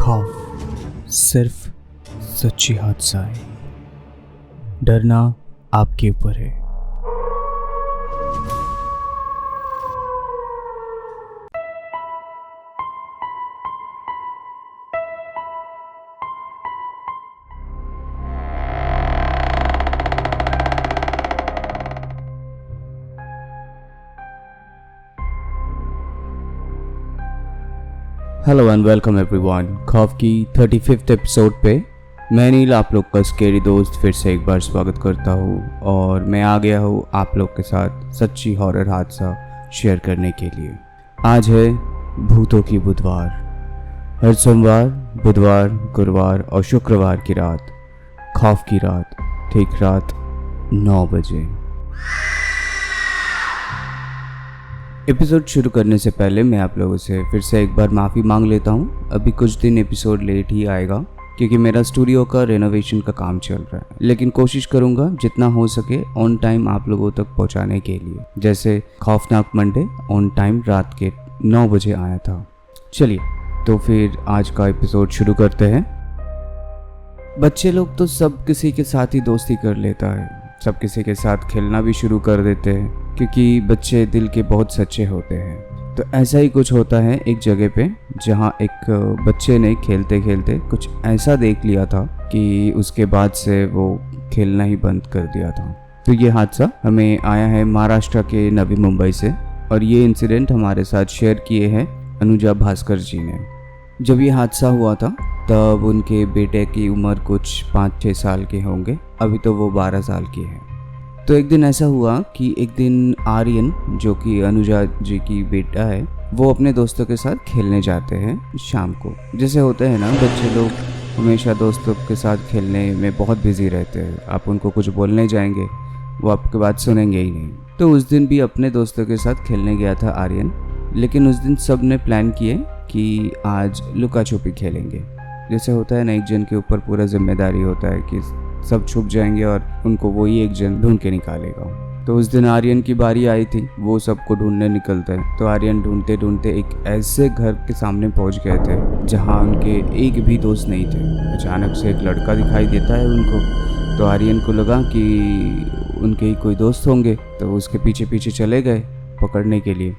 खौफ सिर्फ सच्ची हादसा है, डरना आपके ऊपर है। Hello and welcome everyone. खौफ की 35th एपिसोड पे मैं नील आप लोग का स्केरी दोस्त फिर से एक बार स्वागत करता हूँ और मैं आ गया हूँ आप लोग के साथ सच्ची हॉरर हादसा शेयर करने के लिए। आज है भूतों की बुधवार। हर सोमवार, बुधवार, गुरुवार और शुक्रवार की रात, खौफ की रात, ठीक रात 9 बजे। एपिसोड शुरू करने से पहले मैं आप लोगों से फिर से एक बार माफ़ी मांग लेता हूँ। अभी कुछ दिन एपिसोड लेट ही आएगा क्योंकि मेरा स्टूडियो का रेनोवेशन का काम चल रहा है, लेकिन कोशिश करूँगा जितना हो सके ऑन टाइम आप लोगों तक पहुँचाने के लिए। जैसे खौफनाक मंडे ऑन टाइम रात के 9 बजे आया था। चलिए तो फिर आज का एपिसोड शुरू करते हैं। बच्चे लोग तो सब किसी के साथ ही दोस्ती कर लेता है, सब किसी के साथ खेलना भी शुरू कर देते हैं क्योंकि बच्चे दिल के बहुत सच्चे होते हैं। तो ऐसा ही कुछ होता है एक जगह पे जहाँ एक बच्चे ने खेलते खेलते कुछ ऐसा देख लिया था कि उसके बाद से वो खेलना ही बंद कर दिया था। तो ये हादसा हमें आया है महाराष्ट्र के नवी मुंबई से और ये इंसिडेंट हमारे साथ शेयर किए हैं अनुजा भास्कर जी ने। जब ये हादसा हुआ था तब उनके बेटे की उम्र कुछ 5-6 साल के होंगे, अभी तो वो 12 साल की है। तो एक दिन ऐसा हुआ कि एक दिन आर्यन जो कि अनुजा जी की बेटा है, वो अपने दोस्तों के साथ खेलने जाते हैं शाम को। जैसे होते हैं ना, बच्चे लोग हमेशा दोस्तों के साथ खेलने में बहुत बिजी रहते हैं। आप उनको कुछ बोलने जाएंगे वो आपकी बात सुनेंगे ही नहीं। तो उस दिन भी अपने दोस्तों के साथ खेलने गया था आर्यन, लेकिन उस दिन सब ने प्लान किए कि आज लुका छुपी खेलेंगे। जैसे होता है ना, एक जन के ऊपर पूरा जिम्मेदारी होता है कि सब छुप जाएंगे और उनको वही एक जन ढूंढ के निकालेगा। तो उस दिन आर्यन की बारी आई थी, वो सबको ढूंढने निकलता है। तो आर्यन ढूंढते ढूंढते एक ऐसे घर के सामने पहुंच गए थे जहां उनके एक भी दोस्त नहीं थे। अचानक से एक लड़का दिखाई देता है उनको। तो आर्यन को लगा कि उनके ही कोई दोस्त होंगे, तो उसके पीछे पीछे चले गए पकड़ने के लिए।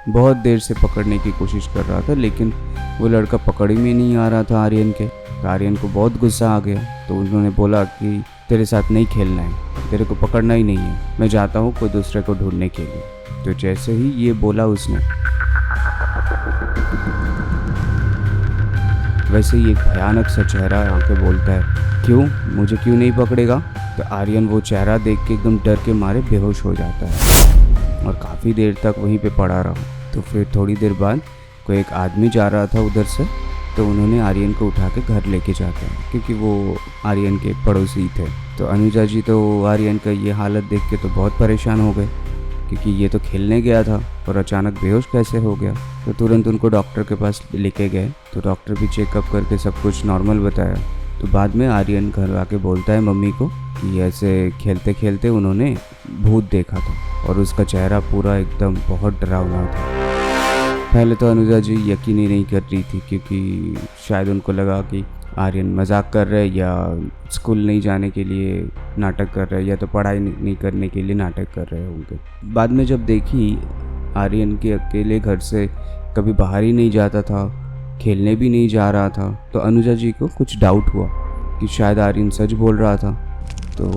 बहुत देर से पकड़ने की कोशिश कर रहा था लेकिन वो लड़का पकड़ में नहीं आ रहा था आर्यन के। तो आर्यन को बहुत गुस्सा आ गया। तो उन्होंने बोला कि तेरे साथ नहीं खेलना है, तेरे को पकड़ना ही नहीं है, मैं जाता हूँ कोई दूसरे को ढूंढने के लिए। तो जैसे ही ये बोला उसने, वैसे ही एक भयानक सा चेहरा आके बोलता है, क्यों, मुझे क्यों नहीं पकड़ेगा? तो आर्यन वो चेहरा देख के एकदम डर के मारे बेहोश हो जाता है और काफ़ी देर तक वहीं पे पड़ा रहा। तो फिर थोड़ी देर बाद कोई एक आदमी जा रहा था उधर से, तो उन्होंने आर्यन को उठा के घर लेके जाते हैं क्योंकि वो आर्यन के पड़ोसी थे। तो अनुजा जी तो आर्यन का ये हालत देख के तो बहुत परेशान हो गए क्योंकि ये तो खेलने गया था और अचानक बेहोश कैसे हो गया। तो तुरंत उनको डॉक्टर के पास लेके गए। तो डॉक्टर भी चेकअप करके सब कुछ नॉर्मल बताया। तो बाद में आर्यन घर आके बोलता है मम्मी को कि ऐसे खेलते खेलते उन्होंने भूत देखा था और उसका चेहरा पूरा एकदम बहुत डरावना था। पहले तो अनुजा जी यकीन ही नहीं कर रही थी क्योंकि शायद उनको लगा कि आर्यन मजाक कर रहे हैं या स्कूल नहीं जाने के लिए नाटक कर रहे हैं या तो पढ़ाई नहीं करने के लिए नाटक कर रहे होंगे। बाद में जब देखी आर्यन के अकेले घर से कभी बाहर ही नहीं जाता था, खेलने भी नहीं जा रहा था, तो अनुजा जी को कुछ डाउट हुआ कि शायद आर्यन सच बोल रहा था। तो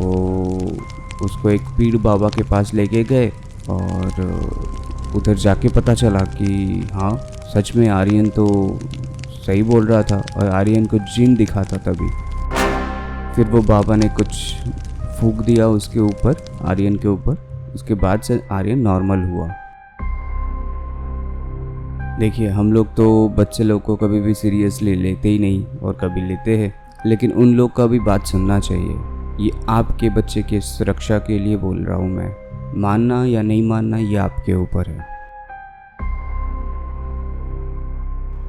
उसको एक पीर बाबा के पास लेके गए और उधर जाके पता चला कि हाँ, सच में आर्यन तो सही बोल रहा था और आर्यन को जिन दिखा था तभी। फिर वो बाबा ने कुछ फूंक दिया उसके ऊपर, आर्यन के ऊपर। उसके बाद से आर्यन नॉर्मल हुआ। देखिए, हम लोग तो बच्चे लोग को कभी भी सीरियसली लेते ही नहीं और कभी लेते हैं, लेकिन उन लोग का भी बात सुनना चाहिए। ये आपके बच्चे की सुरक्षा के लिए बोल रहा हूँ मैं। मानना या नहीं मानना ये आपके ऊपर है।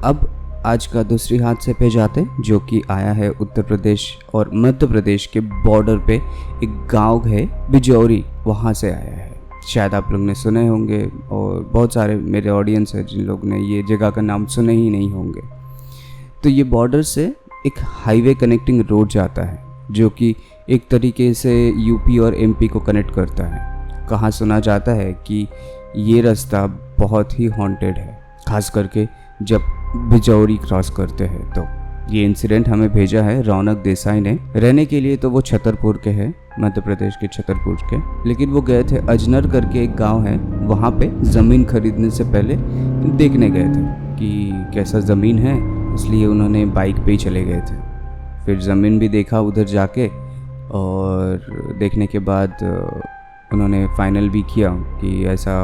अब आज का दूसरी हादसे पे जाते, जो कि आया है उत्तर प्रदेश और मध्य प्रदेश के बॉर्डर पे एक गांव है बिजौरी, वहाँ से आया है। शायद आप लोग ने सुने होंगे और बहुत सारे मेरे ऑडियंस है जिन लोग ने ये जगह का नाम सुने ही नहीं होंगे। तो ये बॉर्डर से एक हाईवे कनेक्टिंग रोड जाता है जो कि एक तरीके से यूपी और एमपी को कनेक्ट करता है। कहाँ सुना जाता है कि ये रास्ता बहुत ही हॉन्टेड है, खास करके जब बिजौरी क्रॉस करते हैं। तो ये इंसिडेंट हमें भेजा है रौनक देसाई ने। रहने के लिए तो वो छतरपुर के हैं, मध्य प्रदेश के छतरपुर के, लेकिन वो गए थे अजनर करके एक गांव है, वहाँ पे ज़मीन खरीदने से पहले देखने गए थे कि कैसा ज़मीन है, इसलिए उन्होंने बाइक पे ही चले गए थे। फिर ज़मीन भी देखा उधर जाके, और देखने के बाद उन्होंने फाइनल भी किया कि ऐसा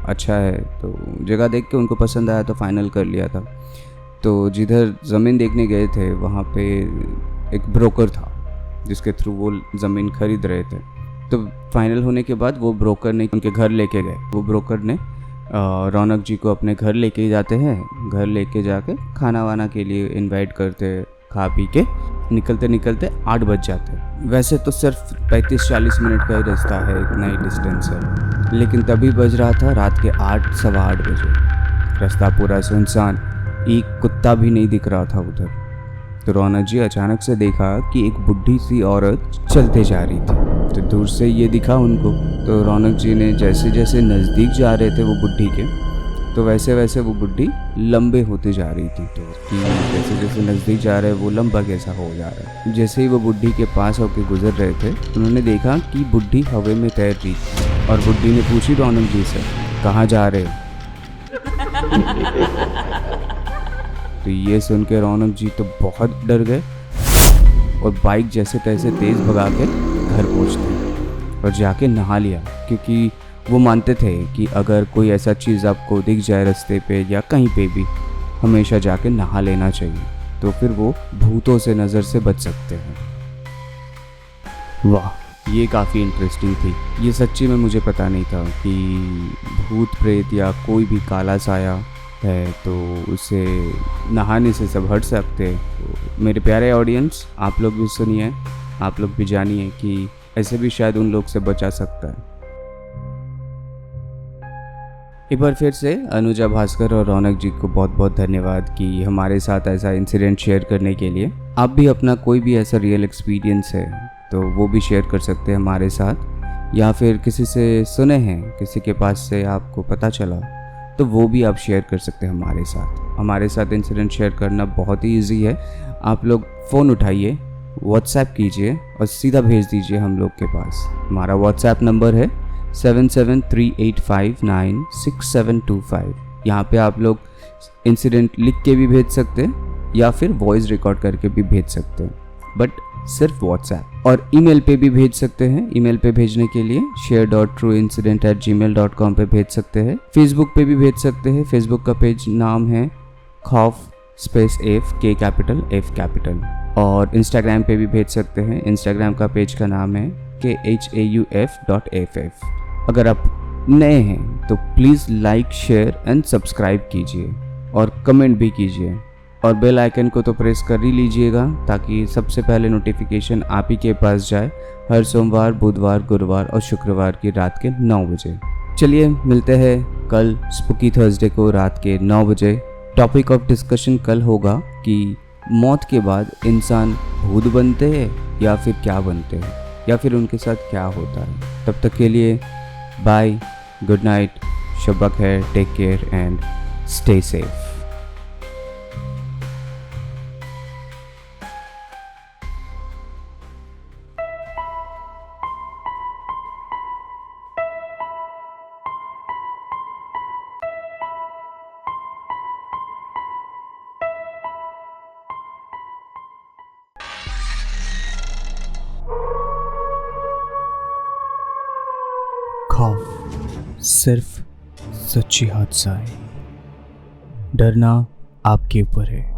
अच्छा है। तो जगह देख के उनको पसंद आया तो फाइनल कर लिया था। तो जिधर ज़मीन देखने गए थे वहाँ पे एक ब्रोकर था जिसके थ्रू वो ज़मीन खरीद रहे थे। तो फाइनल होने के बाद वो ब्रोकर ने उनके घर लेके गए। वो ब्रोकर ने रौनक जी को अपने घर लेके जाते हैं। घर लेके जाके खाना वाना के लिए इनवाइट करते, खा पी के निकलते निकलते 8 बज जाते। वैसे तो सिर्फ 35-40 मिनट का ही रास्ता है, इतना ही डिस्टेंस है, लेकिन तभी बज रहा था रात के 8, सवा 8 बजे। रास्ता पूरा सुनसान, एक कुत्ता भी नहीं दिख रहा था उधर। तो रौनक जी अचानक से देखा कि एक बुढ़ी सी औरत चलते जा रही थी। तो दूर से ये दिखा उनको। तो रौनक जी ने जैसे जैसे नज़दीक जा रहे थे वो बुढ़ी के, तो वैसे वैसे वो बुढ़ी लंबे होते जा रही थी। तो कि जैसे जैसे नज़दीक जा रहे वो लंबा कैसा हो जा रहा है। जैसे ही वो बुढ़ी के पास होकर गुजर रहे थे, उन्होंने देखा कि बुढ़ी हवा में तैर रही थी। और बुढ़ी ने पूछी रौनक जी से, कहाँ जा रहे हो? तो ये सुन के रौनक जी तो बहुत डर गए और बाइक जैसे तैसे तेज़ भगा के घर पहुँचते और जाके नहा लिया, क्योंकि वो मानते थे कि अगर कोई ऐसा चीज़ आपको दिख जाए रास्ते पे या कहीं पे भी, हमेशा जाके नहा लेना चाहिए, तो फिर वो भूतों से नज़र से बच सकते हैं। वाह, ये काफ़ी इंटरेस्टिंग थी। ये सच्ची में मुझे पता नहीं था कि भूत प्रेत या कोई भी काला साया है तो उसे नहाने से सब हट सकते। तो मेरे प्यारे ऑडियंस, आप लोग भी सुनिए, आप लोग भी जानिए कि ऐसे भी शायद उन लोग से बचा सकता है। एक बार फिर से अनुजा भास्कर और रौनक जी को बहुत बहुत धन्यवाद कि हमारे साथ ऐसा इंसिडेंट शेयर करने के लिए। आप भी अपना कोई भी ऐसा रियल एक्सपीरियंस है तो वो भी शेयर कर सकते हैं हमारे साथ, या फिर किसी से सुने हैं, किसी के पास से आपको पता चला तो वो भी आप शेयर कर सकते हैं हमारे साथ। हमारे साथ इंसिडेंट शेयर करना बहुत ही ईजी है। आप लोग फ़ोन उठाइए, व्हाट्सएप कीजिए और सीधा भेज दीजिए हम लोग के पास। हमारा व्हाट्सएप नंबर है 7738596725। यहाँ पे आप लोग इंसिडेंट लिख के भी भेज सकते हैं या फिर वॉइस रिकॉर्ड करके भी भेज सकते हैं, बट सिर्फ व्हाट्सएप। और ईमेल पे भी भेज सकते हैं। ईमेल पे भेजने के लिए share.trueincident@gmail.com पे भेज सकते हैं। फेसबुक पे भी भेज सकते हैं। फेसबुक का पेज नाम है खौफ space F K capital F capital. और इंस्टाग्राम पे भी भेज सकते हैं। इंस्टाग्राम का पेज का नाम है KHAUF.FF। अगर आप नए हैं तो please like, share and subscribe कीजिए और कमेंट भी कीजिए, और बेल आइकन को तो प्रेस कर ही लीजिएगा ताकि सबसे पहले नोटिफिकेशन आप ही के पास जाए हर सोमवार, बुधवार, गुरुवार और शुक्रवार की रात के 9 बजे। चलिए मिलते हैं कल स्पूकी थर्सडे को रात के 9 बजे। टॉपिक ऑफ डिस्कशन कल होगा कि मौत के बाद इंसान भूत बनते हैं या फिर क्या बनते हैं, या फिर उनके साथ क्या होता है। तब तक के लिए बाय, गुड नाइट, शब खैर, take care and stay safe. खौफ सिर्फ सच्ची हादसा है, डरना आपके ऊपर है।